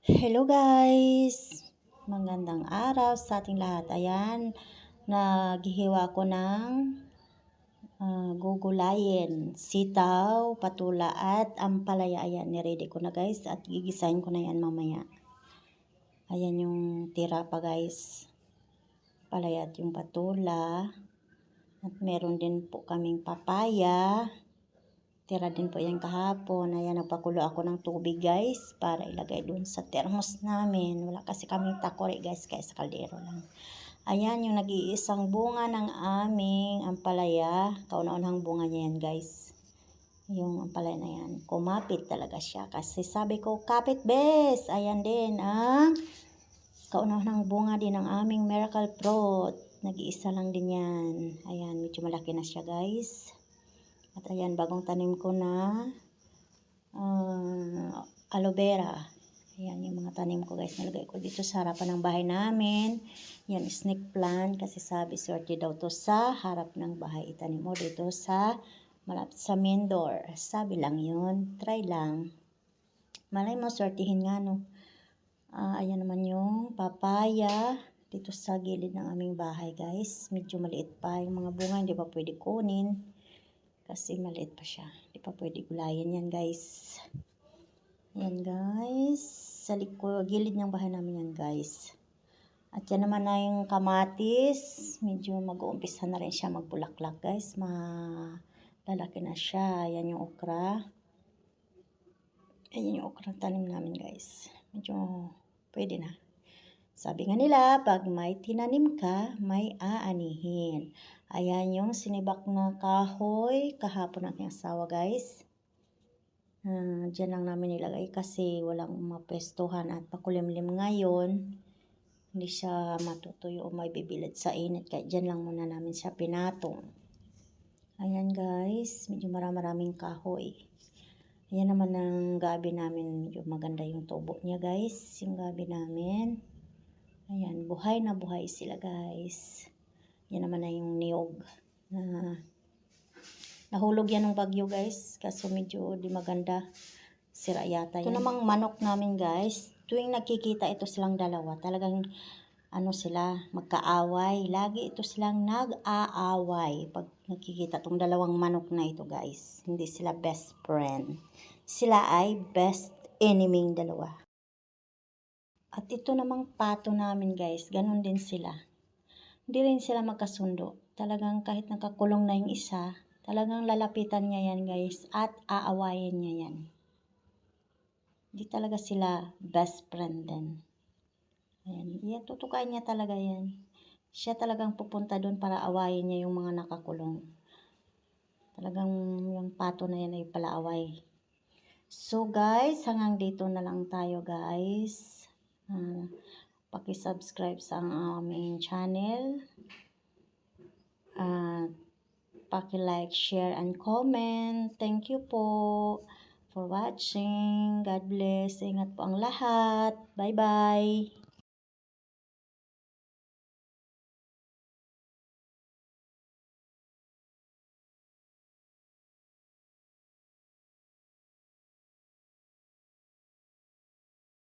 Hello guys! Magandang araw sa ating lahat. Ayan, naghihiwa ko ng gugulayin, sitaw, patula at ampalaya. Ayan, niready ko na guys at gigisahin ko na yan mamaya. Ayan yung tira pa guys. Palaya at yung patula. At meron din po kaming papaya. Tira din po yan kahapon. Ayan, nagpakulo ako ng tubig guys para ilagay dun sa thermos namin. Wala kasi kaming takore guys kaya sa kaldero lang. Ayan yung nag-iisang bunga ng aming ampalaya. Kauna-unahang bunga niya yan guys. Yung ampalaya na yan. Kumapit talaga siya. Kasi sabi ko, kapit bes! Ayan din ang kauna-unahang bunga din ng aming miracle fruit. Nag-iisa lang din yan. Ayan, medyo malaki na siya guys. At ayan, bagong tanim ko na aloe vera. Ayan yung mga tanim ko guys. Nalagay ko dito sa harapan ng bahay namin. Yan, snake plant. Kasi sabi, swerte daw to sa harap ng bahay. Itanim mo dito sa malapit sa main door. Sabi lang yun. Try lang. Malay mo, swertihin nga no. Ayan naman yung papaya. Dito sa gilid ng aming bahay guys. Medyo maliit pa yung mga bunga. Hindi pa pwede kunin. Kasi maliit pa siya. Hindi pa pwede gulayan yan guys. Yan guys. Sa gilid ng bahay namin yan guys. At yan naman na yung kamatis. Medyo mag-uumpisa na rin siya magbulaklak guys. Malalaki na siya. Yan yung okra. Yan yung okra tanim namin guys. Medyo pwede na. Sabi nga nila, pag may tinanim ka, may aanihin. Ayan yung sinibak na kahoy. Kahapon ng aking asawa guys. Diyan lang namin nilagay kasi walang mapestuhan at pakulimlim ngayon. Hindi siya matutuyo o may bibilad sa init. Kaya dyan lang muna namin siya pinatong. Ayan guys. Medyo maraming kahoy. Ayan naman ang gabi namin. Medyo maganda yung tubo niya guys. Yung gabi namin. Ayan, buhay na buhay sila guys. Yan naman na yung niyog. Nahulog yan ng bagyo guys. Kaso medyo di maganda. Sira yata yan. Ito namang manok namin guys. Tuwing nakikita ito silang dalawa. Talagang sila magkaaway. Lagi ito silang nag-aaway. Pag nakikita itong dalawang manok na ito guys. Hindi sila best friend. Sila ay best enemy dalawa. At ito namang pato namin guys, ganun din sila. Hindi rin sila magkasundo. Talagang kahit nakakulong na yung isa, talagang lalapitan niya yan guys at aawayin niya yan. Hindi talaga sila best friend din. Ayan, yan, tutukain niya talaga yan. Siya talagang pupunta doon para awayin niya yung mga nakakulong. Talagang yung pato na yan ay palaaway. So guys, hanggang dito na lang tayo guys. Paki-subscribe sa aming channel. Paki-like, share, and comment. Thank you po for watching. God bless. Ingat po ang lahat. Bye-bye.